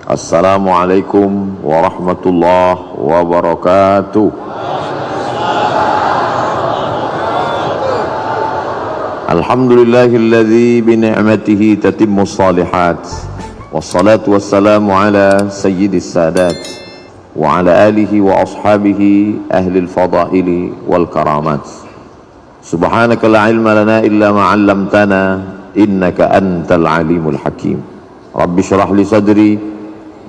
Assalamualaikum warahmatullahi wabarakatuh. Alhamdulillahilladzi bi ni'matihi tatimmus shalihat. Wassalatu wassalamu ala sayyidis sadat wa ala alihi wa ashabihi ahlil fadaili wal karamat. Subhanaka la ilma lana illa ma 'allamtana innaka antal alimul hakim. Rabbi shrah li sadri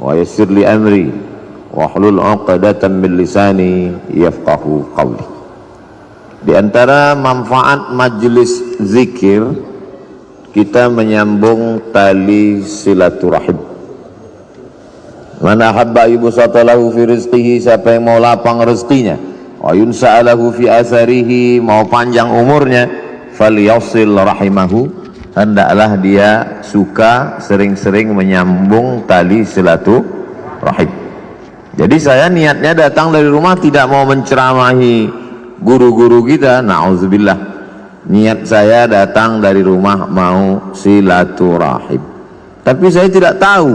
wa yassir li amri wa hlul 'uqdatam min lisani yafqahu qawli. Di antara manfaat majelis zikir, kita menyambung tali silaturahim. Man ahabba yubsatalahu fi rizqihi, siapa yang mau lapang rezekinya, wa yunsa'alahu fi atharihi, mau panjang umurnya, falyasil rahimahu, hendaklah dia suka sering-sering menyambung tali silaturahim. Jadi saya niatnya datang dari rumah tidak mau menceramahi guru-guru kita, na'udzubillah. Niat saya datang dari rumah mau silaturahim. Tapi saya tidak tahu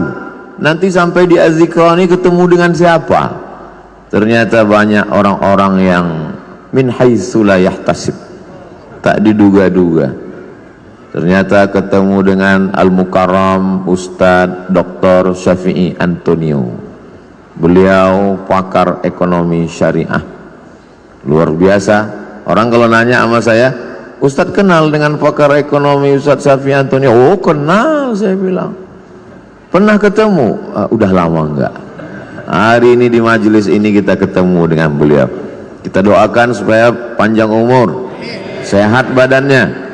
nanti sampai di Az-Zikra ini ketemu dengan siapa. Ternyata banyak orang-orang yang min haitsu la yahtasib, tak diduga-duga. Ternyata ketemu dengan Al-Mukarram Ustadz Dr. Syafi'i Antonio. Beliau pakar ekonomi syariah. Luar biasa. Orang kalau nanya sama saya, Ustadz kenal dengan pakar ekonomi Ustadz Syafi'i Antonio? Oh kenal, saya bilang. Pernah ketemu? Udah lama enggak. Hari ini di majelis ini kita ketemu dengan beliau. Kita doakan supaya panjang umur, sehat badannya.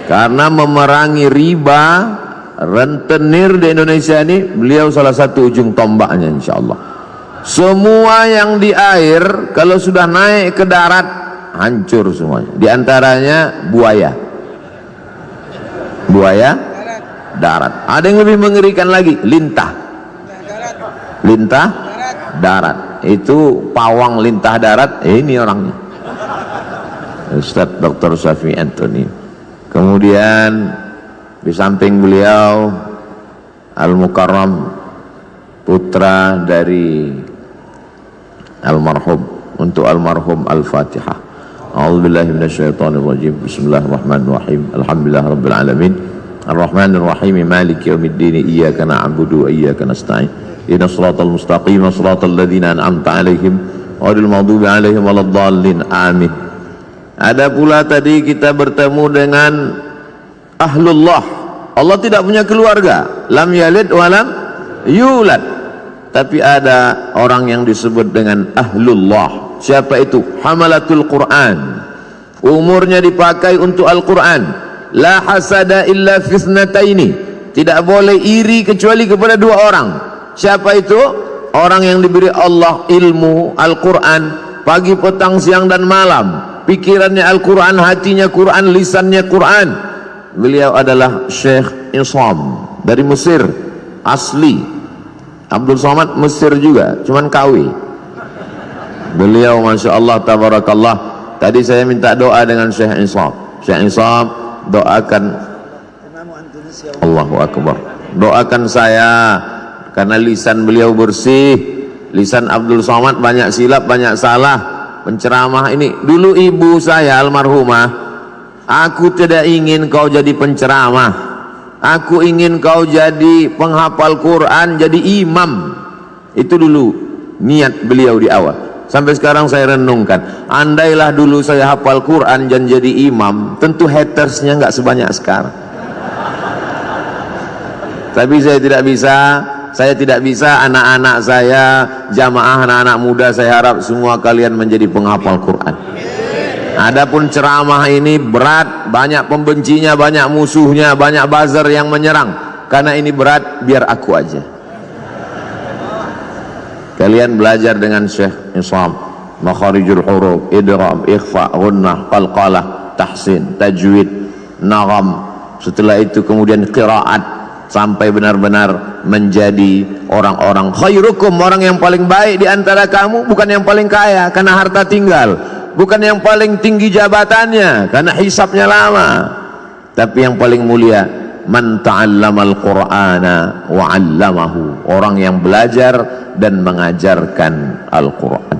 Karena memerangi riba, rentenir di Indonesia ini, beliau salah satu ujung tombaknya insya Allah. Semua yang di air kalau sudah naik ke darat hancur semuanya. Di antaranya buaya. Buaya darat. Ada yang lebih mengerikan lagi, lintah. Lintah darat. Itu pawang lintah darat, ini orangnya. Ustadz Dr. Syafi'i Antonio. Kemudian di samping beliau Al-Mukarram, putra dari almarhum. Untuk almarhum Al-Fatihah. A'udzubillahi minasyaitonirrajim. Bismillahirrahmanirrahim. Alhamdulillahirabbil alamin. Arrahmanirrahim. Maliki yaumiddin. Iyyaka na'budu wa iyyaka nasta'in. Ihdinas siratal mustaqim. Shiratal ladzina an'amta 'alaihim ghairil maghdubi 'alaihim waladdallin. Amin. Ada pula tadi kita bertemu dengan ahlullah. Allah tidak punya keluarga. Lam yalid wa lam yulad. Tapi ada orang yang disebut dengan ahlullah. Siapa itu? Hamalatul Quran. Umurnya dipakai untuk Al-Quran. La hasada illa fisnataini. Tidak boleh iri kecuali kepada dua orang. Siapa itu? Orang yang diberi Allah ilmu Al-Quran pagi, petang, siang dan malam. Pikirannya Al-Quran, hatinya Quran, lisannya Quran. Beliau adalah Syekh Isam dari Mesir asli. Abdul Somad Mesir juga, cuman KW. Beliau Masya Allah tabarakallah. Tadi saya minta doa dengan Syekh Isam. Syekh Isam doakan, Allahu Akbar, doakan saya karena lisan beliau bersih. Lisan Abdul Somad banyak silap, banyak salah. Penceramah ini dulu ibu saya almarhumah, aku tidak ingin kau jadi penceramah, aku ingin kau jadi penghafal Quran, jadi imam. Itu dulu niat beliau di awal. Sampai sekarang saya renungkan, andailah dulu saya hafal Quran dan jadi imam, tentu hatersnya nggak sebanyak sekarang. Tapi saya tidak bisa, anak-anak saya, jamaah anak-anak muda, saya harap semua kalian menjadi penghafal Quran. Adapun ceramah ini berat, banyak pembencinya, banyak musuhnya, banyak buzzer yang menyerang. Karena ini berat, biar aku aja. Kalian belajar dengan Syekh Isam, makharijul huruf, idgham, ikhfa, ghunnah, qalqalah, tahsin, tajwid, nagham. Setelah itu kemudian qiraat sampai benar-benar menjadi orang-orang khairukum, orang yang paling baik di antara kamu, bukan yang paling kaya karena harta tinggal, bukan yang paling tinggi jabatannya karena hisabnya lama, tapi yang paling mulia man ta'allamal qur'ana wa 'allamahu, orang yang belajar dan mengajarkan Al-Qur'an.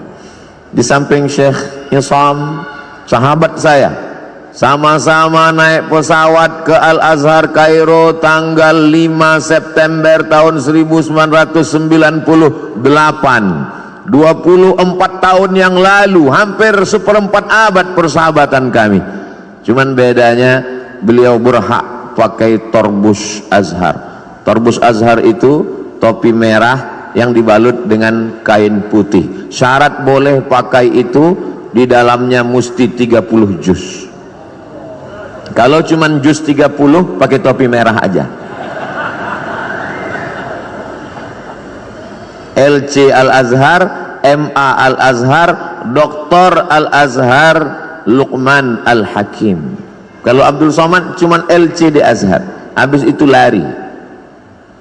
Di samping Syekh Isam, sahabat saya, sama-sama naik pesawat ke Al-Azhar Kairo tanggal 5 September tahun 1998, 24 tahun yang lalu, hampir seperempat abad persahabatan kami. Cuman bedanya beliau berhak pakai torbus Azhar. Torbus Azhar itu topi merah yang dibalut dengan kain putih. Syarat boleh pakai itu, di dalamnya mesti 30 juz. Kalau cuman juz 30 pakai topi merah aja. LC Al-Azhar, MA Al-Azhar, Dr. Al-Azhar Luqman Al-Hakim. Kalau Abdul Somad cuman LC di Azhar, habis itu lari.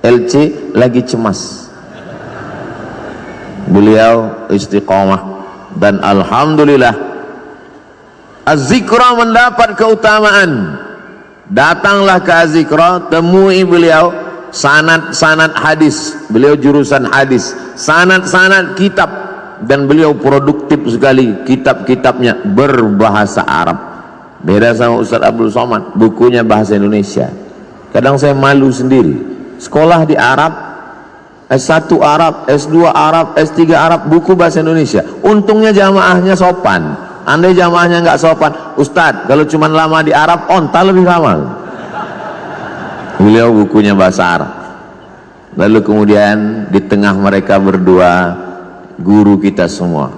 LC lagi cemas. Beliau istiqomah dan alhamdulillah Az-Zikra mendapat keutamaan. Datanglah ke Az-Zikra, temui beliau, sanad-sanad hadis, beliau jurusan hadis, sanad-sanad kitab, dan beliau produktif sekali, kitab-kitabnya berbahasa Arab. Beda sama Ustaz Abdul Somad, bukunya bahasa Indonesia. Kadang saya malu sendiri, sekolah di Arab, S1 Arab, S2 Arab, S3 Arab, buku bahasa Indonesia. Untungnya jamaahnya sopan. Andai jamaahnya nggak sopan, Ustadz kalau cuma lama di Arab, onta lebih lama. Beliau bukunya bahasa Arab. Lalu kemudian di tengah mereka berdua, guru kita semua,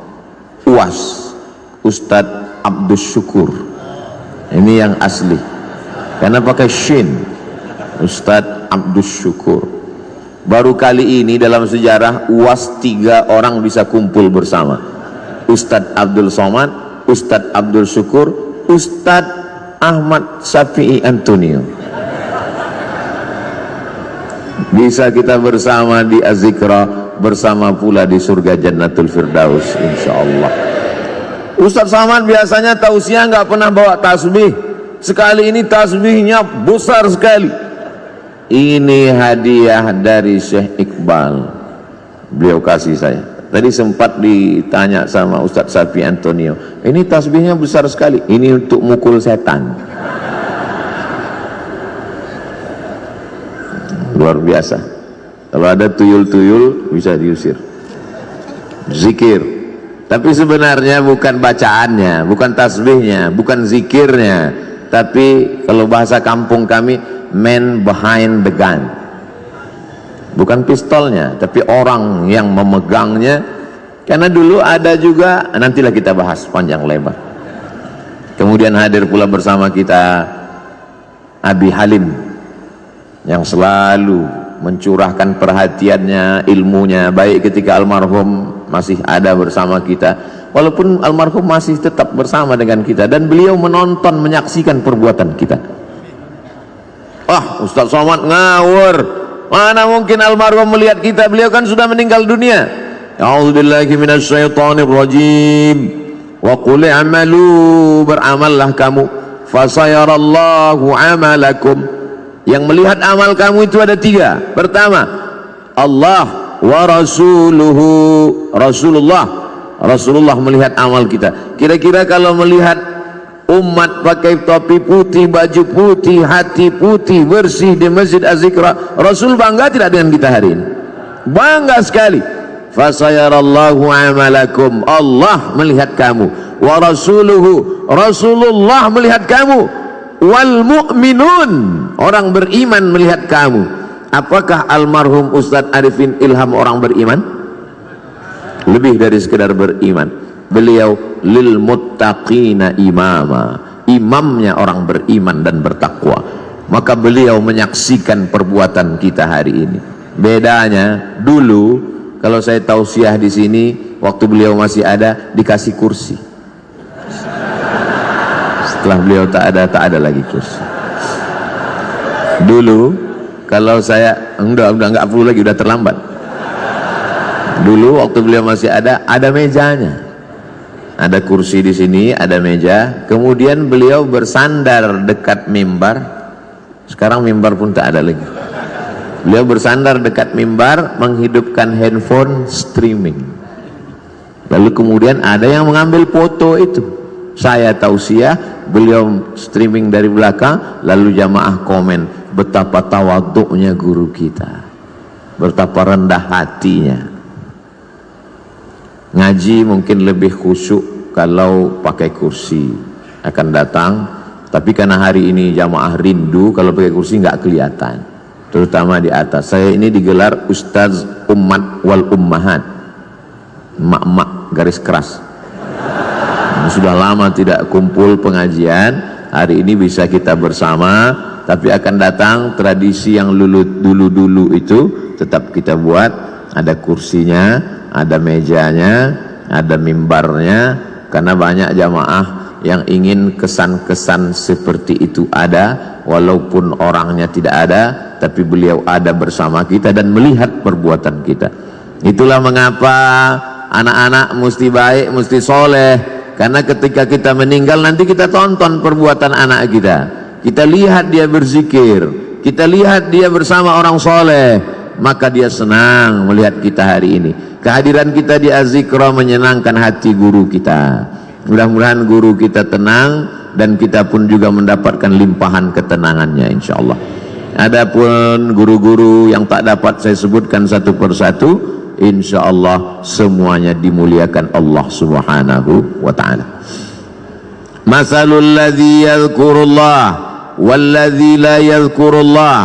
UAS, Ustadz Abdus Syukur. Ini yang asli, karena pakai shin, Ustadz Abdus Syukur. Baru kali ini dalam sejarah UAS 3 orang bisa kumpul bersama. Ustadz Abdul Somad, Ustadz Abdul Syukur, Ustadz Ahmad Syafi'i Antonio. Bisa kita bersama di Az-Zikra, bersama pula di surga Jannatul Firdaus insyaallah. Ustadz Somad biasanya tausiah nggak pernah bawa tasbih. Sekali ini tasbihnya besar sekali. Ini hadiah dari Syekh Iqbal, beliau kasih saya. Tadi sempat ditanya sama Ustadz Syafi'i Antonio, ini tasbihnya besar sekali, ini untuk mukul setan. Luar biasa. Kalau ada tuyul-tuyul bisa diusir. Zikir. Tapi sebenarnya bukan bacaannya, bukan tasbihnya, bukan zikirnya, tapi kalau bahasa kampung kami, man behind the gun. Bukan pistolnya, tapi orang yang memegangnya. Karena dulu ada juga, nantilah kita bahas panjang lebar. Kemudian hadir pula bersama kita Abi Halim, yang selalu mencurahkan perhatiannya, ilmunya, baik ketika almarhum masih ada bersama kita, walaupun almarhum masih tetap bersama dengan kita, dan beliau menonton, menyaksikan perbuatan kita. Ustaz Somad ngawur, mana mungkin almarhum melihat kita, beliau kan sudah meninggal dunia. A'udzubillahi minasyaitonir rajim. Wa qul i'malu, beramallah kamu, fasayarallahu amalakum. Yang melihat amal kamu itu ada 3. Pertama, Allah wa rasuluhu, Rasulullah melihat amal kita. Kira-kira kalau melihat umat pakai topi putih, baju putih, hati putih, bersih di Masjid Az-Zikra, Rasul bangga tidak dengan kita hari ini? Bangga sekali. Fasayarallahu amalakum, Allah melihat kamu, wa rasuluhu, Rasulullah melihat kamu, wal mu'minun, orang beriman melihat kamu. Apakah almarhum Ustadz Arifin Ilham orang beriman? Lebih dari sekedar beriman, beliau lil muttaqina imama, imamnya orang beriman dan bertakwa. Maka beliau menyaksikan perbuatan kita hari ini. Bedanya dulu, kalau saya tausiah di sini, waktu beliau masih ada, dikasih kursi. Setelah beliau tak ada lagi kursi. Dulu kalau saya udah nggak perlu lagi, udah terlambat. Dulu waktu beliau masih ada mejanya, ada kursi di sini, ada meja. Kemudian beliau bersandar dekat mimbar, Sekarang mimbar pun tak ada lagi. Beliau bersandar dekat mimbar, menghidupkan handphone streaming. Lalu kemudian ada yang mengambil foto itu. Saya tausiah, beliau streaming dari belakang, lalu jamaah komen, betapa tawaduknya guru kita, betapa rendah hatinya. Ngaji mungkin lebih khusyuk kalau pakai kursi, akan datang. Tapi karena hari ini jamaah rindu, kalau pakai kursi nggak kelihatan, terutama di atas. Saya ini digelar Ustaz Ummat wal Ummahat, emak-emak garis keras. Sudah lama tidak kumpul pengajian, hari ini bisa kita bersama. Tapi akan datang tradisi yang dulu-dulu itu tetap kita buat. Ada kursinya, ada mejanya, ada mimbarnya, karena banyak jamaah yang ingin kesan-kesan seperti itu ada, walaupun orangnya tidak ada, tapi beliau ada bersama kita dan melihat perbuatan kita. Itulah mengapa anak-anak mesti baik, mesti soleh, karena ketika kita meninggal nanti kita tonton perbuatan anak kita, kita lihat dia berzikir, kita lihat dia bersama orang soleh, maka dia senang melihat kita hari ini. Kehadiran kita di Az-Zikra menyenangkan hati guru kita. Mudah-mudahan guru kita tenang dan kita pun juga mendapatkan limpahan ketenangannya, insyaallah. Adapun guru-guru yang tak dapat saya sebutkan satu persatu, insyaallah semuanya dimuliakan Allah Subhanahu wa taala. Masalul ladzi yadhkurullah wal ladzi la yadhkurullah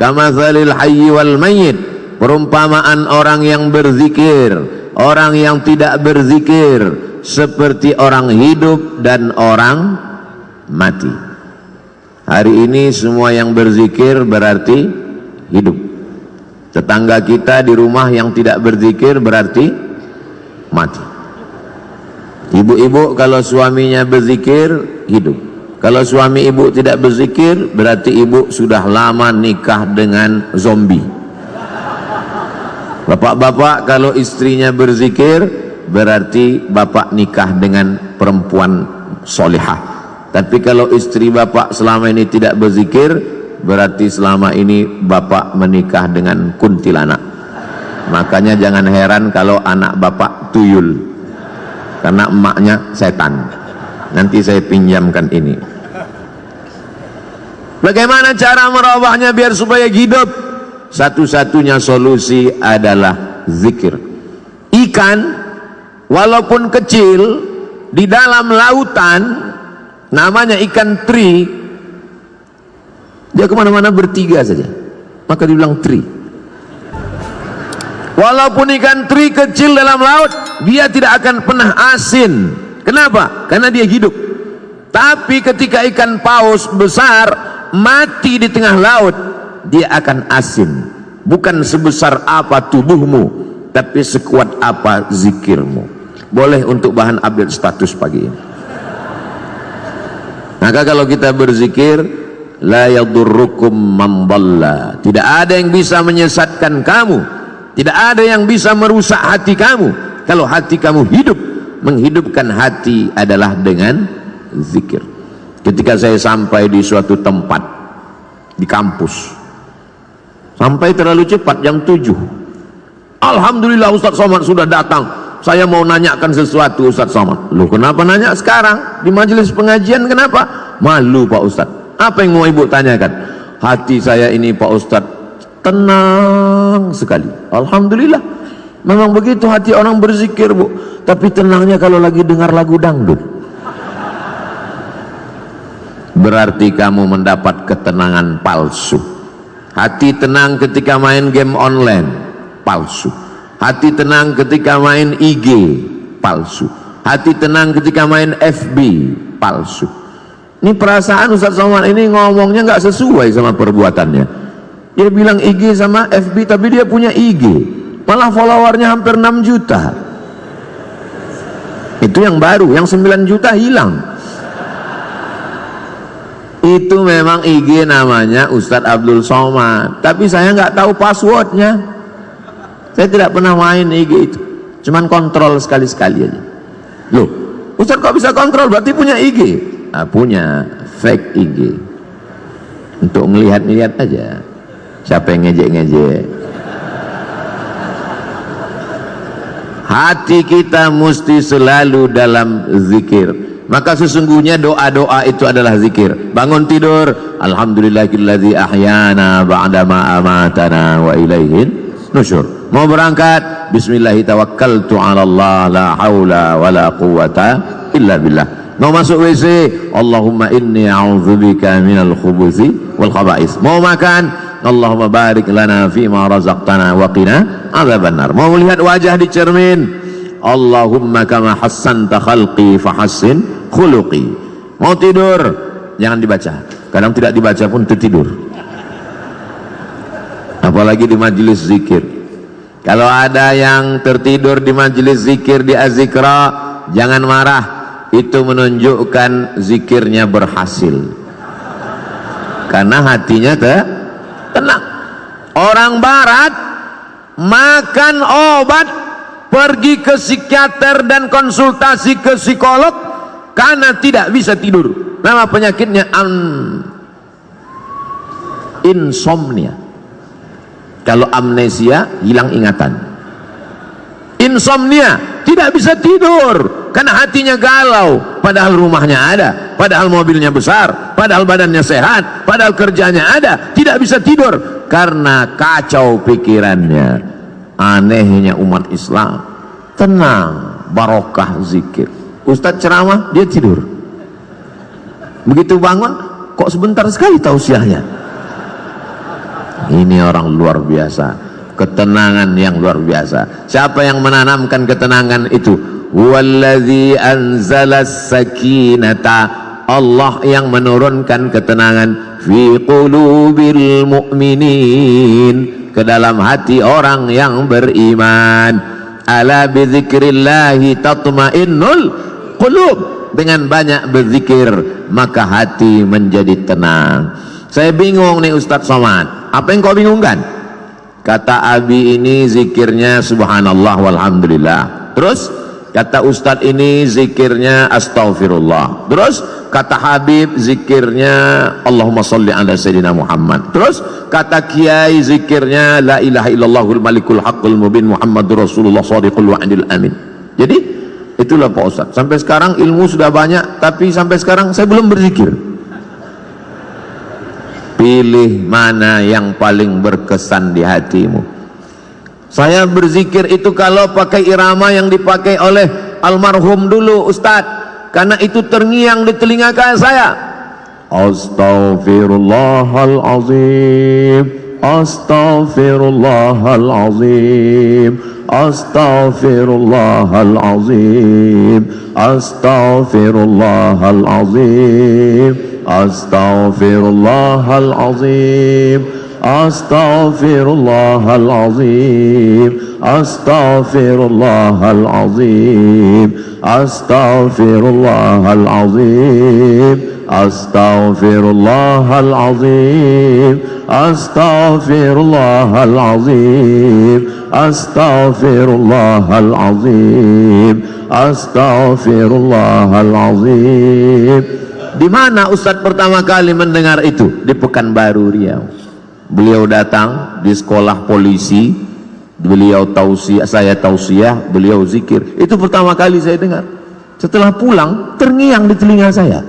kamatsalil hayy wal mayyit. Perumpamaan orang yang berzikir, orang yang tidak berzikir, seperti orang hidup dan orang mati. Hari ini semua yang berzikir berarti hidup. Tetangga kita di rumah yang tidak berzikir berarti mati. Ibu-ibu kalau suaminya berzikir hidup. Kalau suami ibu tidak berzikir berarti ibu sudah lama nikah dengan zombie. Bapak-bapak kalau istrinya berzikir berarti bapak nikah dengan perempuan solihah. Tapi kalau istri bapak selama ini tidak berzikir, berarti selama ini bapak menikah dengan kuntilanak. Makanya jangan heran kalau anak bapak tuyul, karena emaknya setan. Nanti saya pinjamkan ini. Bagaimana cara merubahnya biar supaya hidup? Satu-satunya solusi adalah zikir. Ikan walaupun kecil di dalam lautan, namanya ikan teri, dia kemana-mana bertiga saja, maka dibilang teri. Walaupun ikan teri kecil dalam laut, dia tidak akan pernah asin. Kenapa? Karena dia hidup. Tapi ketika ikan paus besar mati di tengah laut, dia akan asin. Bukan sebesar apa tubuhmu, tapi sekuat apa zikirmu. Boleh untuk bahan update status pagi ini. Maka kalau kita berzikir, la yadurrukum man dhalla, tidak ada yang bisa menyesatkan kamu, tidak ada yang bisa merusak hati kamu. Kalau hati kamu hidup, menghidupkan hati adalah dengan zikir. Ketika saya sampai di suatu tempat di kampus, sampai terlalu cepat jam 7. Alhamdulillah Ustaz Somad sudah datang. Saya mau nanyakan sesuatu Ustaz Somad. Loh, kenapa nanya sekarang? Di majelis pengajian kenapa? Malu Pak Ustaz. Apa yang mau ibu tanyakan? Hati saya ini Pak Ustaz tenang sekali. Alhamdulillah. Memang begitu hati orang berzikir, Bu. Tapi tenangnya kalau lagi dengar lagu dangdut. Berarti kamu mendapat ketenangan palsu. Hati tenang ketika main game online, palsu. Hati tenang ketika main IG, palsu. Hati tenang ketika main FB, palsu. Ini perasaan Ustaz Somad ini ngomongnya nggak sesuai sama perbuatannya. Dia bilang IG sama FB, tapi dia punya IG, malah followernya hampir 6 juta. Itu yang baru, yang 9 juta hilang. Itu memang IG namanya Ustadz Abdul Somad, tapi saya nggak tahu passwordnya. Saya tidak pernah main IG itu, cuman kontrol sekali-sekali aja. Loh, Ustadz kok bisa kontrol? Berarti punya IG? Punya fake IG. untuk ngelihat-lihat aja siapa yang ngejek-ngejek. Hati kita mesti selalu dalam zikir. Maka sesungguhnya doa-doa itu adalah zikir. Bangun tidur, alhamdulillahilladzi ahyana ba'dama amatana wa ilaihin nusyur. Mau berangkat, bismillahi tawakkaltu 'ala Allah la haula wala quwata illa billah. Mau masuk WC, Allahumma inni a'udzubika minal khubuthi wal khaba'is. Mau makan, Allahumma barik lana fima razaqtana wa qina adzabannar. Mau melihat wajah di cermin, Allahumma kama hassanta khalqi fahassin khuluqi. Mau tidur, jangan dibaca. Kadang tidak dibaca pun tertidur. Apalagi di majelis zikir. Kalau ada yang tertidur di majelis zikir di Az-Zikra, jangan marah. Itu menunjukkan zikirnya berhasil. Karena hatinya tenang. Orang barat makan obat, pergi ke psikiater dan konsultasi ke psikolog karena tidak bisa tidur. Nama penyakitnya insomnia. Kalau amnesia, hilang ingatan. Insomnia, tidak bisa tidur karena hatinya galau, padahal rumahnya ada, padahal mobilnya besar, padahal badannya sehat, padahal kerjanya ada, tidak bisa tidur karena kacau pikirannya. Anehnya umat Islam, tenang, barokah zikir. Ustadz ceramah, dia tidur. Begitu bangun, kok sebentar sekali tausiahnya. Ini orang luar biasa, ketenangan yang luar biasa. Siapa yang menanamkan ketenangan itu? Wallazi anzalas sakinata, Allah yang menurunkan ketenangan fi qulubil mu'minin, ke dalam hati orang yang beriman. Ala bizikrillahi tatmainnul qulub, dengan banyak berzikir maka hati menjadi tenang. Saya bingung nih Ustadz Somad, apa yang kau bingungkan? Kata Abi ini zikirnya subhanallah walhamdulillah. Terus kata Ustadz ini zikirnya astaghfirullah. Terus kata Habib zikirnya Allahumma sholli ala sayyidina Muhammad. Terus kata Kiai zikirnya la ilaha illallahul malikul haqqul mubin Muhammadur Rasulullah shadiqul wa'dil amin. Jadi itulah Pak Ustadz. Sampai sekarang ilmu sudah banyak, tapi sampai sekarang saya belum berzikir. Pilih mana yang paling berkesan di hatimu. Saya berzikir itu kalau pakai irama yang dipakai oleh almarhum dulu Ustadz, karena itu terngiang di telinga saya. Astaghfirullahalazim, astaghfirullahalazim, astaghfirullahalazim, astaghfirullahalazim, astaghfirullahalazim, astaghfirullahalazim, astaghfirullahalazim, astaghfirullahalazim, astaghfirullahalazim, astaghfirullahalazim, astaghfirullahalazim, astaghfirullahalazim. Di mana Ustadz pertama kali mendengar itu? Di Pekanbaru Riau. Beliau datang di sekolah polisi, beliau tausiah, saya tausiah, beliau zikir. Itu pertama kali saya dengar. Setelah pulang, terngiang di telinga saya.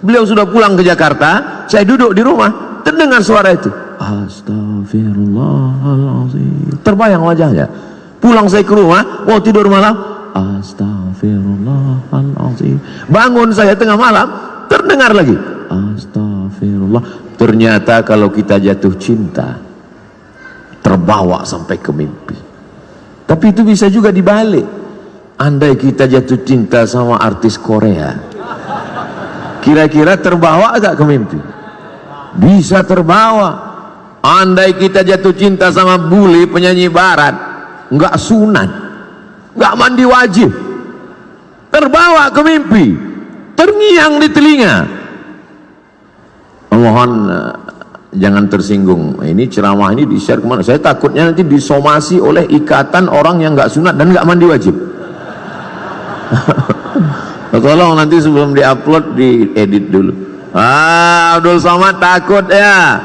Beliau sudah pulang ke Jakarta, saya duduk di rumah, terdengar suara itu. Astaghfirullahaladzim. Terbayang wajahnya. Pulang saya ke rumah, mau tidur malam, astaghfirullahaladzim. Bangun saya tengah malam, terdengar lagi astagfirullah. Ternyata kalau kita jatuh cinta, terbawa sampai ke mimpi. Tapi itu bisa juga dibalik. Andai kita jatuh cinta sama artis Korea, kira-kira terbawa agak ke mimpi? Bisa terbawa. Andai kita jatuh cinta sama bule penyanyi barat, nggak sunat, nggak mandi wajib, terbawa ke mimpi, terngiang di telinga. Mohon jangan tersinggung. Ini ceramah ini di-share kemana? Saya takutnya nanti disomasi oleh ikatan orang yang nggak sunat dan nggak mandi wajib. Tolong nanti sebelum diupload diedit dulu. Abdul Somad takut ya.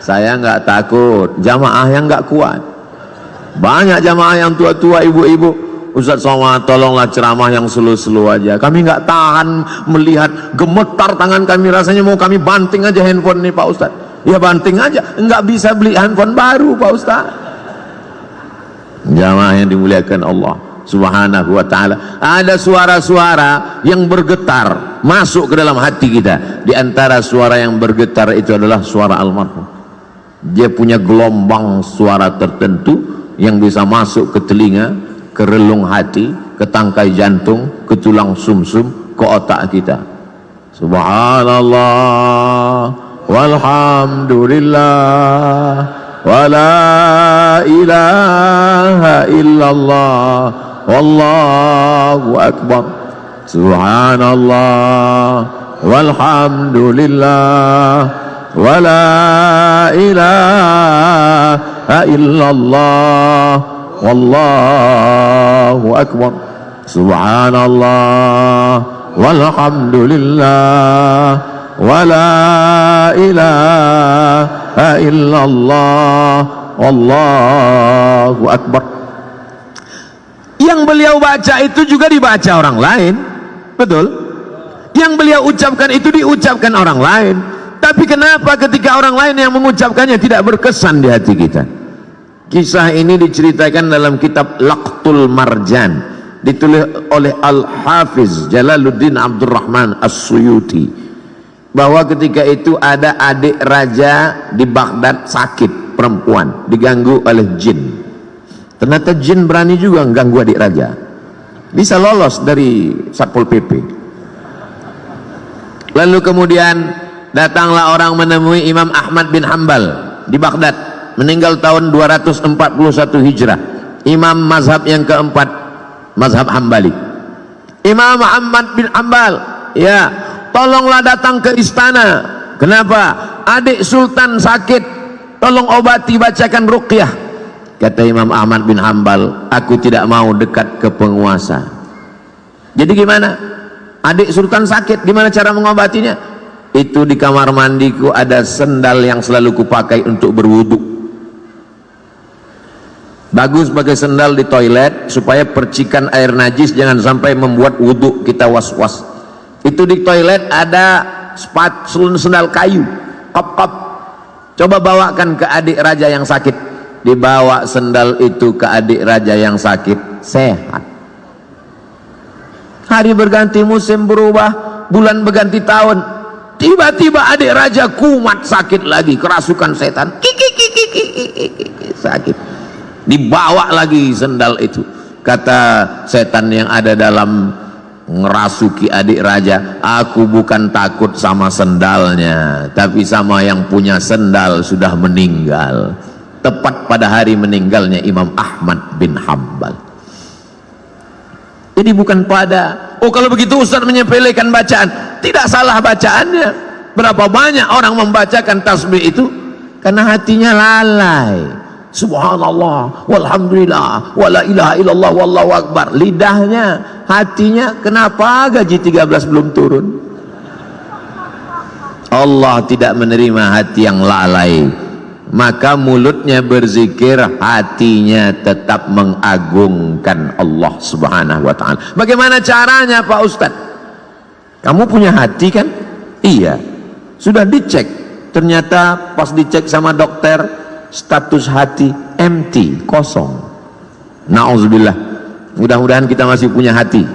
Saya nggak takut, jamaah yang nggak kuat. Banyak jamaah yang tua-tua, ibu-ibu, Ustaz Somad tolonglah ceramah yang slow-slow aja, kami nggak tahan melihat, gemetar tangan kami, rasanya mau kami banting aja handphone nih Pak Ustaz. Ya banting aja, nggak bisa beli handphone baru Pak Ustaz. Jamaah yang dimuliakan Allah Subhanahu wa ta'ala, ada suara-suara yang bergetar masuk ke dalam hati kita. Di antara suara yang bergetar itu adalah suara almarhum. Dia punya gelombang suara tertentu yang bisa masuk ke telinga, ke relung hati, ke tangkai jantung, ke tulang sumsum, ke otak kita. Subhanallah walhamdulillah wala ilaha illallah wallahu akbar. Subhanallah walhamdulillah wala ilaha illallah wallahu akbar. Subhanallah walhamdulillah wala ilaha illallah wallahu akbar. Yang beliau baca itu juga dibaca orang lain, betul? Yang beliau ucapkan itu diucapkan orang lain. Tapi kenapa ketika orang lain yang mengucapkannya tidak berkesan di hati kita? Kisah ini diceritakan dalam kitab Laqtul Marjan, ditulis oleh Al-Hafiz Jalaluddin Abdurrahman As-Suyuti, bahwa ketika itu ada adik raja di Baghdad sakit, perempuan, diganggu oleh jin. Ternyata jin berani juga mengganggu adik raja, bisa lolos dari Satpol PP. Lalu kemudian datanglah orang menemui Imam Ahmad bin Hanbal di Baghdad, meninggal tahun 241 Hijrah, imam mazhab yang keempat, mazhab Hambali. Imam Ahmad bin Hanbal, ya, tolonglah datang ke istana. Kenapa? Adik sultan sakit, tolong obati, bacakan ruqyah. Kata Imam Ahmad bin Hanbal, aku tidak mau dekat ke penguasa. Jadi gimana? Adik sultan sakit, gimana cara mengobatinya? Itu di kamar mandiku ada sendal yang selalu kupakai untuk berwudu. Bagus pakai sendal di toilet supaya percikan air najis jangan sampai membuat wudu kita was-was. Itu di toilet ada sendal kayu, kop-kop. Coba bawakan ke adik raja yang sakit. Dibawa sendal itu ke adik raja yang sakit, sehat. Hari berganti, musim berubah, bulan berganti tahun, tiba-tiba adik raja kumat sakit lagi, kerasukan setan, sakit. Dibawa lagi sendal itu. Kata setan yang ada dalam ngerasuki adik raja, aku bukan takut sama sendalnya, tapi sama yang punya sendal sudah meninggal. Tepat pada hari meninggalnya Imam Ahmad bin Hanbal. Jadi bukan pada, oh kalau begitu Ustaz menyepelekan bacaan. Tidak salah bacaannya. Berapa banyak orang membacakan tasbih itu karena hatinya lalai. Subhanallah walhamdulillah wala ilaha illallah wallahu akbar. Lidahnya, hatinya kenapa gaji 13 belum turun? Allah tidak menerima hati yang lalai. Maka mulutnya berzikir, hatinya tetap mengagungkan Allah Subhanahu wa ta'ala. Bagaimana caranya Pak Ustaz? Kamu punya hati kan? Iya. Sudah dicek, ternyata pas dicek sama dokter, status hati empty, kosong. Na'udzubillah. Mudah-mudahan kita masih punya hati.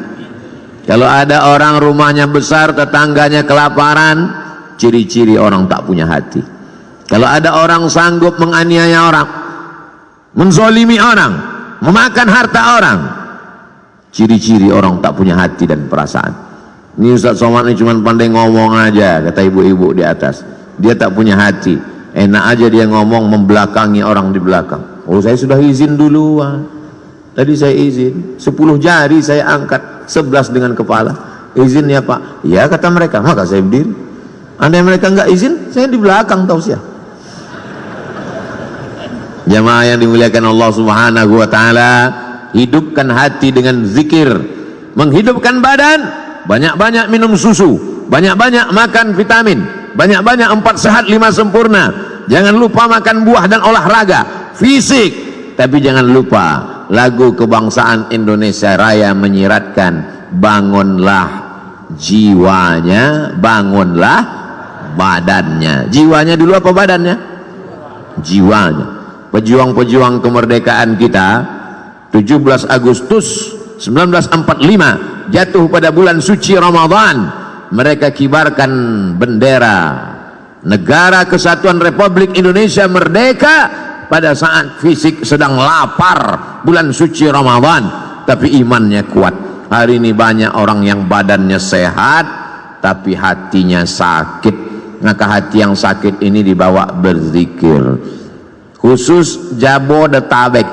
Kalau ada orang rumahnya besar, tetangganya kelaparan, ciri-ciri orang tak punya hati. Kalau ada orang sanggup menganiaya orang, menzolimi orang, memakan harta orang, ciri-ciri orang tak punya hati dan perasaan. Ini Ustaz Somad ini cuma pandai ngomong aja, kata ibu-ibu di atas. Dia tak punya hati. Enak aja dia ngomong membelakangi orang di belakang. Oh, saya sudah izin duluan. Tadi saya izin, 10 jari saya angkat, 11 dengan kepala. Izin ya Pak? Ya kata mereka, maka saya berdiri. Andai mereka nggak izin, saya di belakang tausiah. Jamaah yang dimuliakan Allah Subhanahu wa ta'ala, hidupkan hati dengan zikir. Menghidupkan badan, banyak-banyak minum susu. banyak-banyak makan vitamin, banyak-banyak 4 sehat 5 sempurna, jangan lupa makan buah dan olahraga fisik. Tapi jangan lupa lagu kebangsaan Indonesia Raya menyiratkan, bangunlah jiwanya, bangunlah badannya. Jiwanya dulu apa badannya? Jiwanya. Pejuang-pejuang kemerdekaan kita 17 Agustus 1945 jatuh pada bulan suci Ramadan. Mereka kibarkan bendera Negara Kesatuan Republik Indonesia merdeka pada saat fisik sedang lapar bulan suci Ramadan, tapi imannya kuat. Hari ini banyak orang yang badannya sehat tapi hatinya sakit. Maka hati yang sakit ini dibawa berzikir. Khusus Jabodetabek,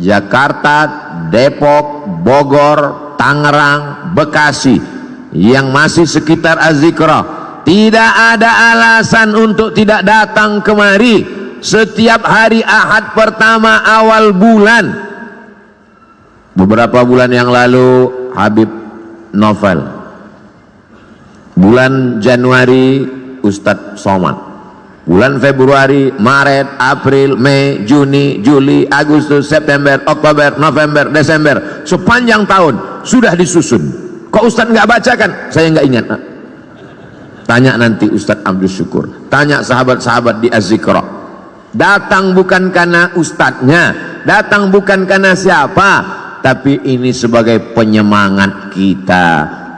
Jakarta, Depok, Bogor, Tangerang, Bekasi yang masih sekitar Az-Zikra, tidak ada alasan untuk tidak datang kemari setiap hari Ahad pertama awal bulan. Beberapa bulan yang lalu Habib Novel, bulan Januari Ustadz Somad, bulan Februari, Maret, April, Mei, Juni, Juli, Agustus, September, Oktober, November, Desember, sepanjang tahun sudah disusun. Kok Ustadz nggak bacakan? Saya nggak ingat. Tanya nanti Ustadz Abdul Syukur, tanya sahabat-sahabat di Az-Zikra. Datang bukan karena ustadznya, datang bukan karena siapa, tapi ini sebagai penyemangat kita.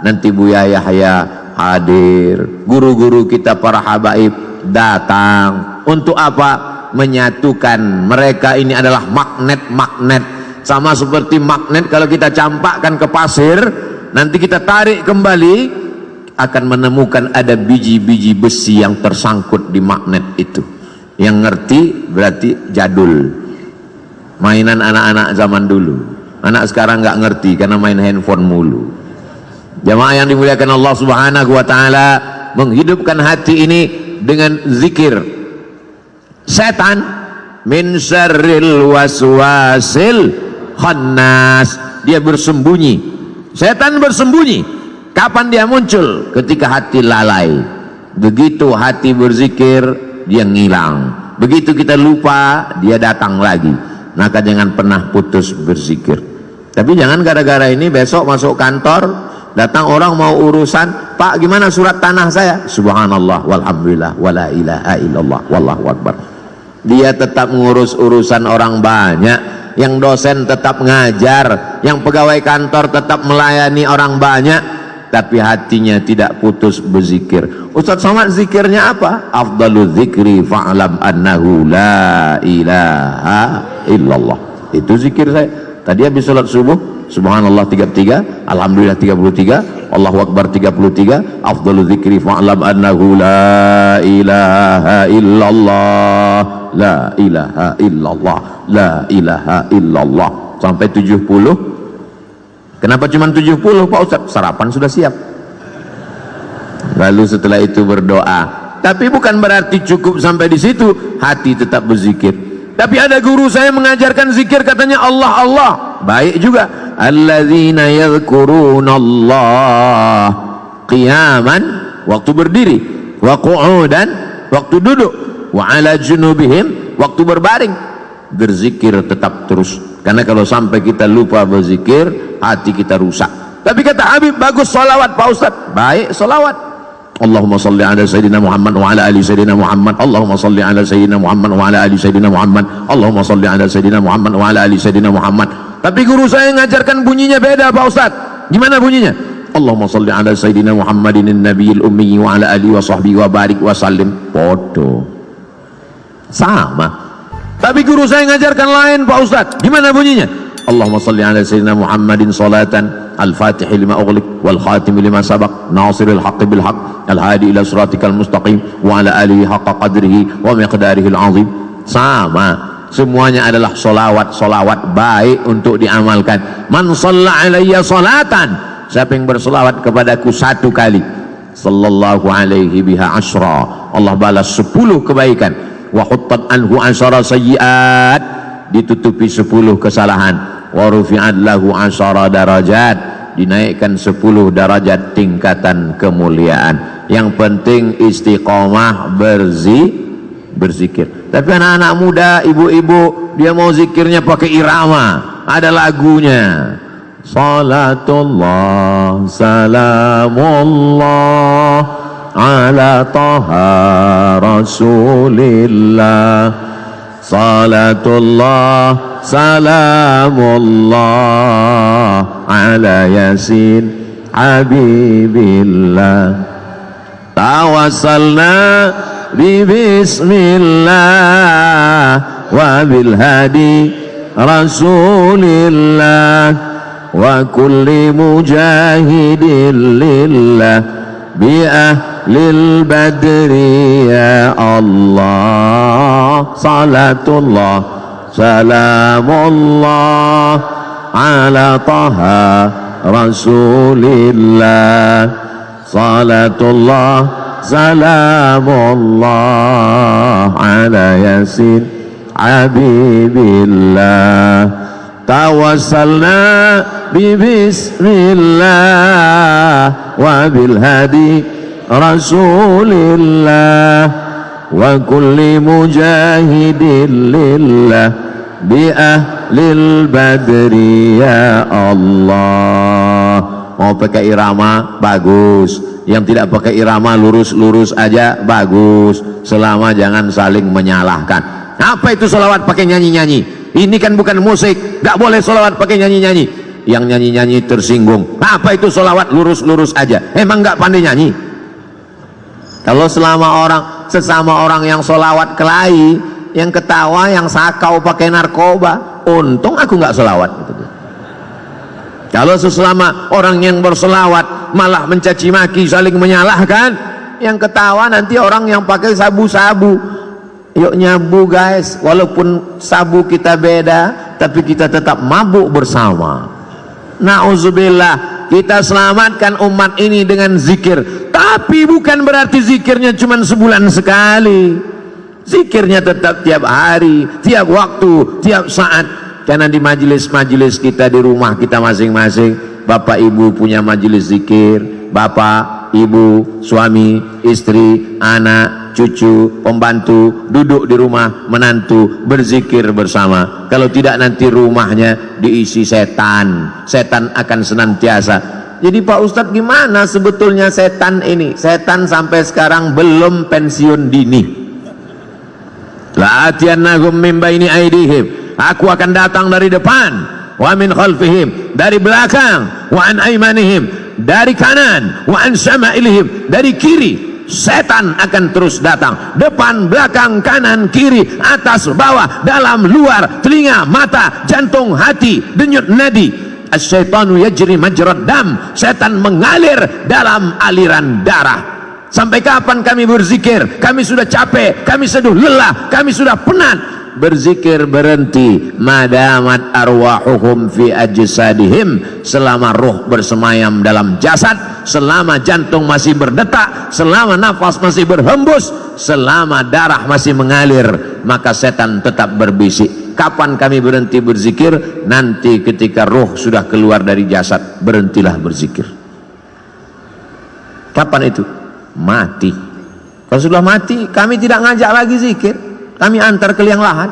Nanti Buya Yahya hadir, guru-guru kita para habaib datang. Untuk apa? Menyatukan. Mereka ini adalah magnet-magnet, sama seperti magnet kalau kita campakkan ke pasir, nanti kita tarik kembali, akan menemukan ada biji-biji besi yang tersangkut di magnet itu. Yang ngerti berarti jadul, mainan anak-anak zaman dulu. Anak sekarang nggak ngerti karena main handphone mulu. Jamaah yang dimuliakan Allah Subhanahu wa taala, menghidupkan hati ini dengan zikir. Setan min syarril waswasil khannas, dia bersembunyi. Setan bersembunyi. Kapan dia muncul? Ketika hati lalai. Begitu hati berzikir, dia ngilang. Begitu kita lupa, dia datang lagi. Maka jangan pernah putus berzikir. Tapi jangan gara-gara ini besok masuk kantor, datang orang mau urusan, Pak gimana surat tanah saya? Subhanallah walhamdulillah wala ilaha illallah wallahu akbar. Dia tetap ngurus urusan orang banyak, yang dosen tetap ngajar, yang pegawai kantor tetap melayani orang banyak, tapi hatinya tidak putus berzikir. Ustaz Somad zikirnya apa? Afdalu zikri fa'lam annahu la ilaha illallah. Itu zikir saya. Tadi habis salat subuh, subhanallah 33, alhamdulillah 33, Allahu akbar 33, afdalu zikri fa'lam annahu la ilaha illallah, la ilaha illallah, la ilaha illallah, sampai 70. Kenapa cuma 70 Pak Ustaz? Sarapan sudah siap. Lalu setelah itu berdoa. Tapi bukan berarti cukup sampai di situ, hati tetap berzikir. Tapi ada guru saya mengajarkan zikir, katanya Allah Allah. Baik juga. Alladzina yadhkurunallah qiyaman, waktu berdiri, wa qu'udan, waktu duduk, wa ala junubihim, waktu berbaring. Berzikir tetap terus. Karena kalau sampai kita lupa berzikir, hati kita rusak. Tapi kata Habib, bagus salawat Pak Ustaz. Baik salawat. Allahumma salli ala Sayyidina Muhammad wa ala ali Sayyidina Muhammad. Allahumma salli ala Sayyidina Muhammad wa ala ali Sayyidina Muhammad. Allahumma salli ala Sayyidina Muhammad wa ala ali Sayyidina Muhammad. Tapi guru saya ngajarkan bunyinya beda Pak Ustaz. Gimana bunyinya? Allahumma salli ala Sayyidina Muhammadin nabiyil ummi wa ala alihi wa sahbihi wa barik wa sallim. Podo. Sama. Tapi guru saya ngajarkan lain Pak Ustaz. Gimana bunyinya? Allahumma salli ala Sayyidina Muhammadin salatan al-fatih lima ughliq wal khatim lima sabaq nasiril haqqi bil haqq al hadi ila siratikal mustaqim wa ala alihi haqqa qadrihi wa miqdarihi al azim. Sama, semuanya adalah solawat baik untuk diamalkan. Man shalla alayya salatan, siapa yang bersolawat kepadaku 1 kali, sallallahu alaihi biha asyra, Allah balas 10 kebaikan. Wa huttat anhu asyara sayyiat, ditutupi 10 kesalahan. Wa rufi'at lahu 10 darajat, dinaikkan 10 derajat tingkatan kemuliaan. Yang penting istiqomah berzikir. Tapi anak-anak muda, ibu-ibu, dia mau zikirnya pakai irama, ada lagunya. Salatullah salamullah ala taha rasulillah. Salatullah salamullah ala yasin habibillah. Tawassalna bi bismillah wa bil hadi rasulillah wa kulli mujahidin lillah bi ahlil badri ya Allah. Salatullah salamullah ala taha rasulillah. Salatullah salamullah ala yasin habibillah. Tawassalna bi bismillah wa bil hadi rasulillah wa kulli mujahidin lillah bi ahlil badri ya Allah. Mau pakai irama bagus, yang tidak pakai irama lurus-lurus aja bagus, selama jangan saling menyalahkan. Apa itu sholawat pakai nyanyi-nyanyi? Ini kan bukan musik, gak boleh sholawat pakai nyanyi-nyanyi. Yang nyanyi-nyanyi tersinggung. Apa itu sholawat lurus-lurus aja? Emang gak pandai nyanyi? Kalau sesama orang yang sholawat kelahi, yang ketawa, yang sakau pakai narkoba, untung aku gak sholawat. Kalau sesama orang yang berselawat malah mencaci maki, saling menyalahkan, yang ketawa nanti orang yang pakai sabu-sabu. Yuk nyabu guys, walaupun sabu kita beda, tapi kita tetap mabuk bersama. Na'udzubillah, kita selamatkan umat ini dengan zikir. Tapi bukan berarti zikirnya cuma sebulan sekali. Zikirnya tetap tiap hari, tiap waktu, tiap saat. Karena di majelis-majelis kita, di rumah kita masing-masing, bapak ibu punya majelis zikir. Bapak, ibu, suami, istri, anak, cucu, pembantu, duduk di rumah, menantu, berzikir bersama. Kalau tidak nanti rumahnya diisi setan. Setan akan senantiasa. Jadi Pak Ustadz, gimana sebetulnya setan ini? Setan sampai sekarang belum pensiun dini. La'atiyannahum min baini aidihim, aku akan datang dari depan, wa min khalfihim, dari belakang, wa an aimanihim, dari kanan, wa an syama'ilihim, dari kiri. Setan akan terus datang, depan, belakang, kanan, kiri, atas, bawah, dalam, luar, telinga, mata, jantung, hati, denyut nadi. Asyaitanu yajri majrad dam, setan mengalir dalam aliran darah. Sampai kapan kami berzikir? Kami sudah capek, kami sudah lelah, kami sudah penat. Berzikir berhenti, madamat arwahuhum fi ajsadihim, selama roh bersemayam dalam jasad, selama jantung masih berdetak, selama nafas masih berhembus, selama darah masih mengalir, maka setan tetap berbisik. Kapan kami berhenti berzikir? Nanti ketika roh sudah keluar dari jasad, berhentilah berzikir. Kapan itu? Mati. Kalau sudah mati, kami tidak ngajak lagi zikir, kami antar ke liang lahat.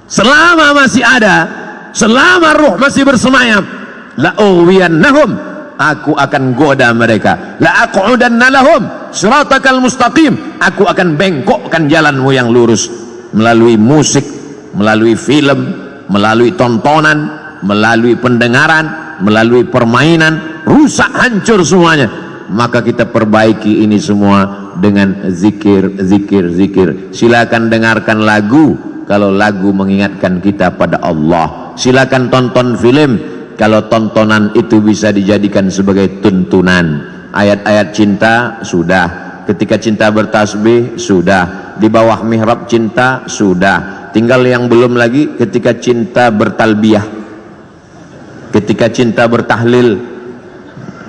Selama masih ada, selama ruh masih bersemayam, la uwiyannahum, aku akan goda mereka. La aqudanna lahum siratakal mustaqim, aku akan bengkokkan jalanmu yang lurus. Melalui musik, melalui film, melalui tontonan, melalui pendengaran, melalui permainan, rusak hancur semuanya. Maka kita perbaiki ini semua dengan zikir, zikir, zikir. Silakan dengarkan lagu kalau lagu mengingatkan kita pada Allah. Silakan tonton film kalau tontonan itu bisa dijadikan sebagai tuntunan. Ayat-ayat cinta sudah, ketika cinta bertasbih sudah, di bawah mihrab cinta sudah. Tinggal yang belum lagi ketika cinta bertalbiyah, ketika cinta bertahlil.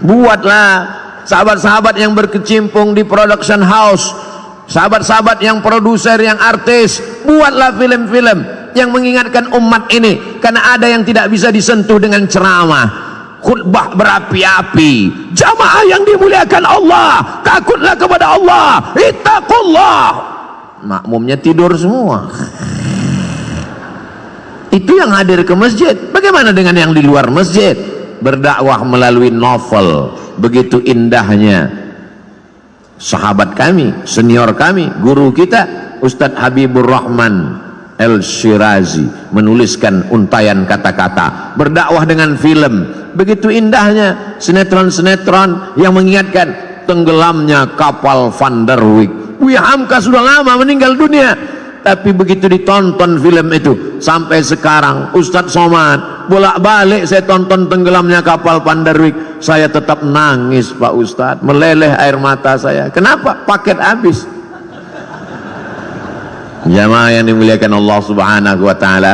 Buatlah sahabat-sahabat yang berkecimpung di production house, sahabat-sahabat yang produser, yang artis, buatlah film-film yang mengingatkan umat ini. Karena ada yang tidak bisa disentuh dengan ceramah, khutbah berapi-api, jamaah yang dimuliakan Allah, takutlah kepada Allah, ittaqullah. Makmumnya tidur semua. Itu yang hadir ke masjid. Bagaimana dengan yang di luar masjid? Berdakwah melalui novel. Begitu indahnya sahabat kami, senior kami, guru kita Ustadz Habibur Rahman El-Shirazi menuliskan untayan kata-kta. Berdakwah dengan film. Begitu indahnya sinetron-sinetron yang mengingatkan tenggelamnya kapal Van der Wijk. Buya Hamka sudah lama meninggal dunia, tapi begitu ditonton film itu sampai sekarang, Ustadz Somad bolak-balik saya tonton tenggelamnya kapal Van der Wijk, saya tetap nangis Pak Ustadz, meleleh air mata saya. Kenapa? Paket habis. Jamaah yang dimuliakan Allah Subhanahu wa taala,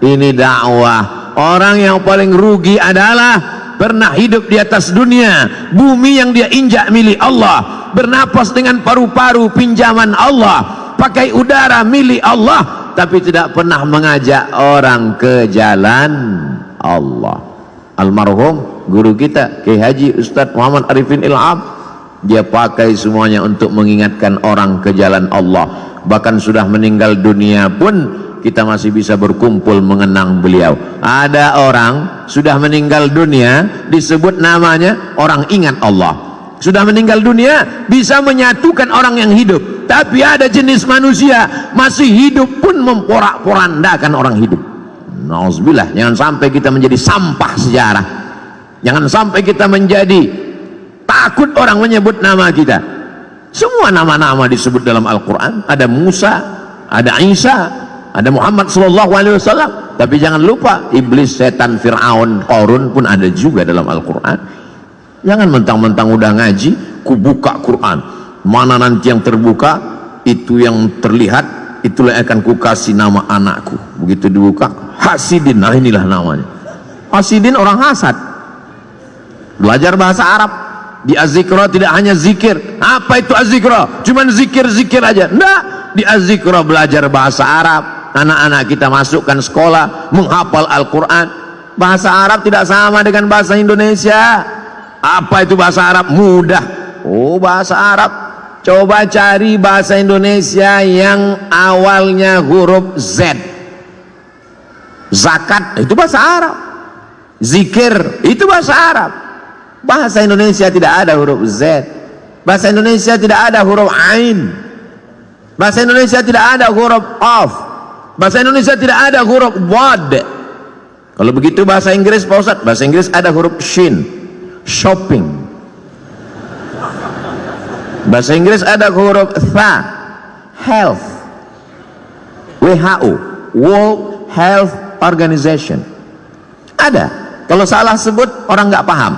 ini dakwah. Orang yang paling rugi adalah pernah hidup di atas dunia, bumi yang dia injak milik Allah, bernapas dengan paru-paru pinjaman Allah, pakai udara milik Allah, tapi tidak pernah mengajak orang ke jalan Allah. Almarhum guru kita Kiai Haji Ustadz Muhammad Arifin Ilham, dia pakai semuanya untuk mengingatkan orang ke jalan Allah. Bahkan sudah meninggal dunia pun kita masih bisa berkumpul mengenang beliau. Ada orang sudah meninggal dunia disebut namanya orang ingat Allah. Sudah meninggal dunia bisa menyatukan orang yang hidup. Tapi ada jenis manusia masih hidup pun memporak-porandakan orang hidup. Nauzubillah, jangan sampai kita menjadi sampah sejarah. Jangan sampai kita menjadi takut orang menyebut nama kita. Semua nama-nama disebut dalam Al-Quran. Ada Musa, ada Isa, ada Muhammad SAW. Tapi jangan lupa iblis, setan, Fir'aun, Qarun pun ada juga dalam Al-Quran. Jangan mentang-mentang udah ngaji ku buka Quran, mana nanti yang terbuka itu yang terlihat, itulah yang akan ku kasih nama anakku. Begitu dibuka Hasidin, nah inilah namanya. Hasidin orang hasad. Belajar bahasa Arab. Di Az-Zikra tidak hanya zikir. Apa itu Az-Zikra? Cuman zikir-zikir aja. Enggak, di Az-Zikra belajar bahasa Arab. Anak-anak kita masukkan sekolah menghafal Al-Quran. Bahasa Arab tidak sama dengan bahasa Indonesia. Apa itu bahasa Arab? Mudah. Oh, bahasa Arab, coba cari bahasa Indonesia yang awalnya huruf Z. Zakat itu bahasa Arab. Zikir itu bahasa Arab. Bahasa Indonesia tidak ada huruf Z. Bahasa Indonesia tidak ada huruf Ain. Bahasa Indonesia tidak ada huruf Qaf. Bahasa Indonesia tidak ada huruf Wad. Kalau begitu bahasa Inggris Pak Ustadz, bahasa Inggris ada huruf Shin. Shopping. Bahasa Inggris ada huruf Tha. Health. WHO, World Health Organization. Ada. Kalau salah sebut orang nggak paham.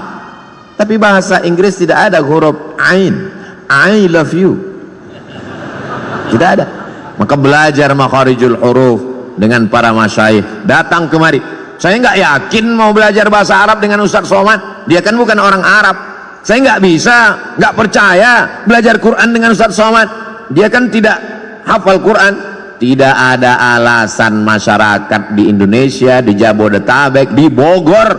Tapi bahasa Inggris tidak ada huruf Ain. I love you. Tidak ada. Maka belajar makharijul huruf dengan para masyayikh. Datang kemari. Saya nggak yakin mau belajar bahasa Arab dengan Ustadz Somad. Dia kan bukan orang Arab. Saya nggak bisa, nggak percaya belajar Quran dengan Ustadz Somad. Dia kan tidak hafal Quran. Tidak ada alasan masyarakat di Indonesia, di Jabodetabek, di Bogor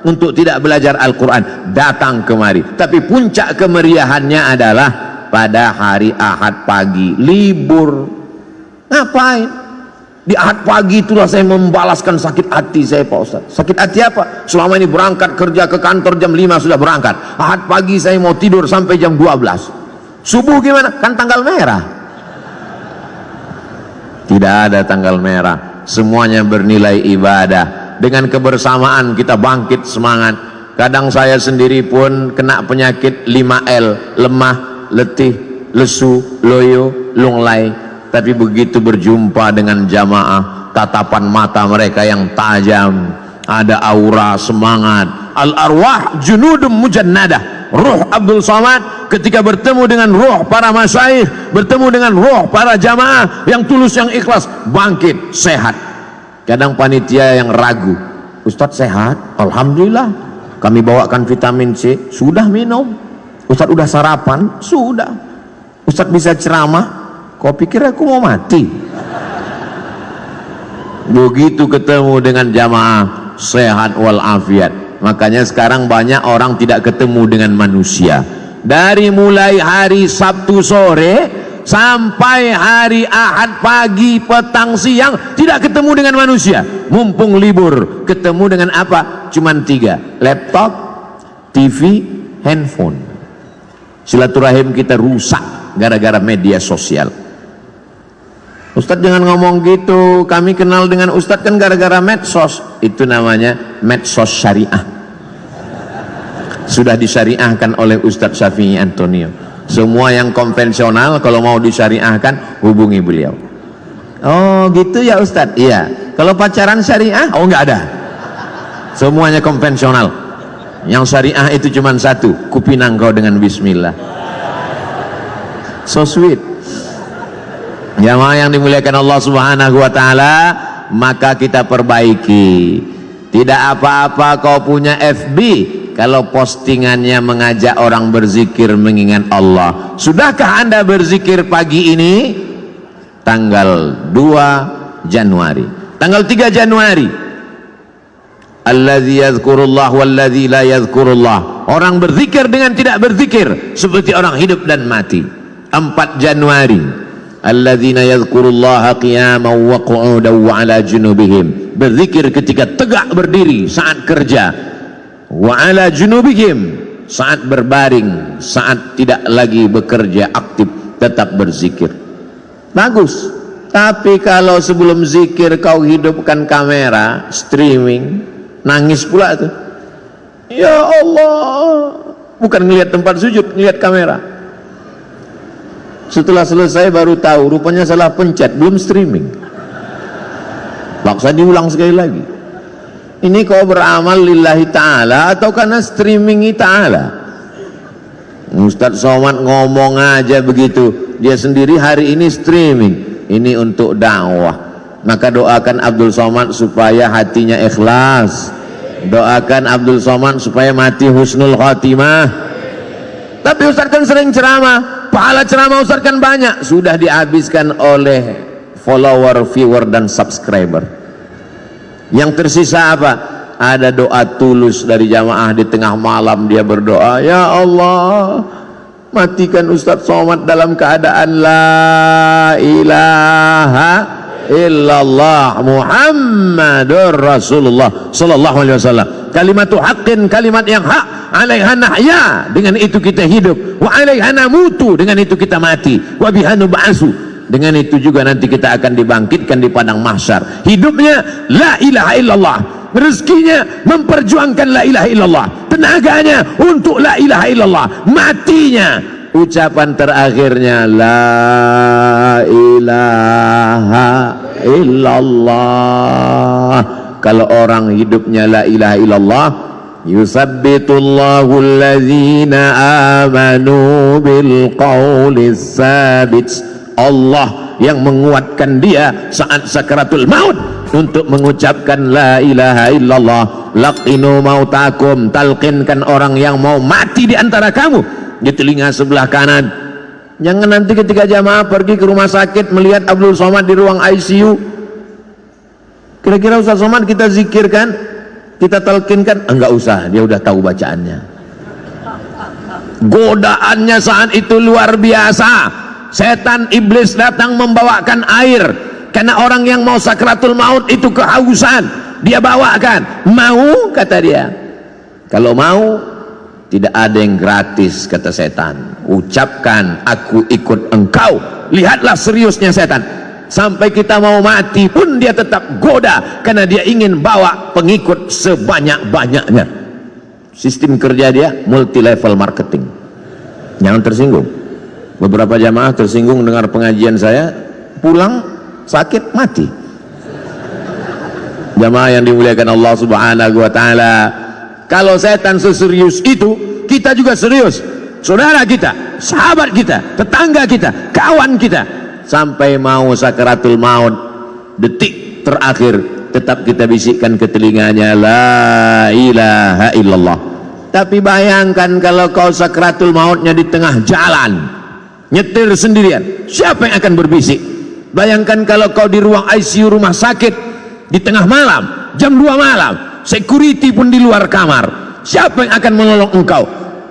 untuk tidak belajar Al-Quran. Datang kemari. Tapi puncak kemeriahannya adalah pada hari Ahad pagi libur. Ngapain? Di Ahad pagi itulah saya membalaskan sakit hati saya Pak Ustaz. Sakit hati apa? Selama ini berangkat kerja ke kantor jam 5 sudah berangkat. Ahad pagi saya mau tidur sampai jam 12. Subuh gimana? Kan tanggal merah. Tidak ada tanggal merah. Semuanya bernilai ibadah. Dengan kebersamaan kita bangkit semangat. Kadang saya sendiri pun kena penyakit 5L, lemah, letih, lesu, loyo, lunglai. Tapi begitu berjumpa dengan jamaah, tatapan mata mereka yang tajam, ada aura semangat. Al-arwah junudum mujannadah. Ruh Abdul Somad ketika bertemu dengan ruh para masyayikh, bertemu dengan ruh para jamaah yang tulus, yang ikhlas, bangkit, sehat. Kadang panitia yang ragu, Ustadz sehat? Alhamdulillah. Kami bawakan vitamin C, sudah minum. Ustadz udah sarapan? Sudah. Ustadz bisa ceramah? Kau pikir aku mau mati? Begitu ketemu dengan jamaah sehat walafiat, Makanya sekarang banyak orang tidak ketemu dengan manusia. Dari mulai hari Sabtu sore sampai hari Ahad pagi, petang, siang tidak ketemu dengan manusia. Mumpung libur, ketemu dengan apa? Cuman 3, laptop, TV, handphone. Silaturahim kita rusak gara-gara media sosial. Ustadz jangan ngomong gitu, kami kenal dengan Ustadz kan gara-gara medsos. Itu namanya medsos syariah. Sudah disyariahkan oleh Ustadz Syafi'i Antonio. Semua yang konvensional kalau mau disyariahkan hubungi beliau. Oh gitu ya Ustadz? Iya. Kalau pacaran syariah? Oh nggak ada. Semuanya konvensional. Yang syariah itu cuma satu, kupinang kau dengan bismillah. So sweet. Jamaah yang dimuliakan Allah Subhanahu wa taala, maka kita perbaiki. Tidak apa-apa kau punya FB kalau postingannya mengajak orang berzikir mengingat Allah. Sudahkah Anda berzikir pagi ini? Tanggal 2 Januari. Tanggal 3 Januari. Allazi yadhkurullah wallazi la yadhkurullah. Orang berzikir dengan tidak berzikir seperti orang hidup dan mati. 4 Januari. Alladzina yadhkurullaha qiyaman wa qu'udan wa 'ala junubihim. Berzikir ketika tegak berdiri saat kerja. Wa 'ala junubihim, saat berbaring, saat tidak lagi bekerja aktif tetap berzikir. Bagus. Tapi kalau sebelum zikir kau hidupkan kamera, streaming, nangis pula tuh. Ya Allah. Bukan ngelihat tempat sujud, ngelihat kamera. Setelah selesai baru tahu rupanya salah pencet, belum streaming. Paksa diulang sekali lagi. Ini kau beramal lillahi ta'ala atau karena streamingi ta'ala? Ustadz Somad ngomong aja begitu, dia sendiri hari ini streaming. Ini untuk dakwah. Maka doakan Abdul Somad supaya hatinya ikhlas. Doakan Abdul Somad supaya mati husnul khotimah. Tapi Ustadz kan sering ceramah, pahala ceramah Ustadz kan banyak, sudah dihabiskan oleh follower, viewer dan subscriber. Yang tersisa apa? Ada doa tulus dari jamaah di tengah malam, dia berdoa, ya Allah matikan Ustadz Somad dalam keadaan la ilaha illallah Muhammadur Rasulullah sallallahu alaihi wasallam. Kalimatu haqqin, kalimat yang hak, alaiha nahya, dengan itu kita hidup, wa alaiha namutu, dengan itu kita mati, wa biha nub'atsu, dengan itu juga nanti kita akan dibangkitkan di padang mahsyar. Hidupnya la ilaha illallah, rezekinya memperjuangkan la ilaha illallah, tenaganya untuk la ilaha illallah, matinya ucapan terakhirnya la ilaha illallah. Kalau orang hidupnya la ilaha illallah, yusabbitullahu allazina amanu bil qawlis sabit. Allah yang menguatkan dia saat sakaratul maut untuk mengucapkan la ilaha illallah. Laqinu mautakum, talqinkan orang yang mau mati di antara kamu di telinga sebelah kanan. Jangan nanti ketika jamaah pergi ke rumah sakit melihat Abdul Somad di ruang ICU, kira-kira Ustaz Somad kita zikirkan, kita talqinkan, enggak usah, dia udah tahu bacaannya. Godaannya saat itu luar biasa. Setan iblis datang membawakan air, karena orang yang mau sakratul maut itu kehausan, dia bawakan. Mau, kata dia. Kalau mau, tidak ada yang gratis, kata setan. Ucapkan, aku ikut engkau. Lihatlah seriusnya setan. Sampai kita mau mati pun dia tetap goda, karena dia ingin bawa pengikut sebanyak-banyaknya. Sistem kerja dia multi level marketing. Jangan tersinggung. Beberapa jamaah tersinggung dengar pengajian saya, pulang sakit mati. Jamaah yang dimuliakan Allah Subhanahu wa taala, kalau setan seserius itu, kita juga serius. Saudara kita, sahabat kita, tetangga kita, kawan kita, sampai mau sakaratul maut, detik terakhir tetap kita bisikkan ke telinganya la ilaha illallah. Tapi bayangkan kalau kau sakaratul mautnya di tengah jalan, nyetir sendirian, siapa yang akan berbisik? Bayangkan kalau kau di ruang ICU rumah sakit di tengah malam, jam 2 malam, security pun di luar kamar. Siapa yang akan menolong engkau?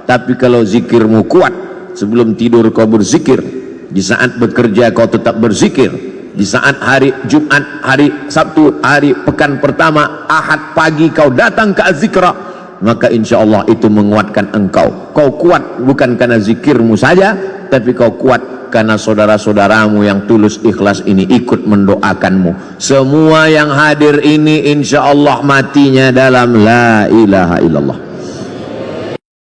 Tapi kalau zikirmu kuat, sebelum tidur kau berzikir, di saat bekerja kau tetap berzikir, di saat hari Jumat, hari Sabtu, hari pekan pertama, Ahad pagi kau datang ke Az-Zikra, maka insya Allah itu menguatkan engkau. Kau kuat bukan karena zikirmu saja, tapi kau kuat karena saudara-saudaramu yang tulus ikhlas ini ikut mendoakanmu. Semua yang hadir ini insya Allah matinya dalam la ilaha illallah.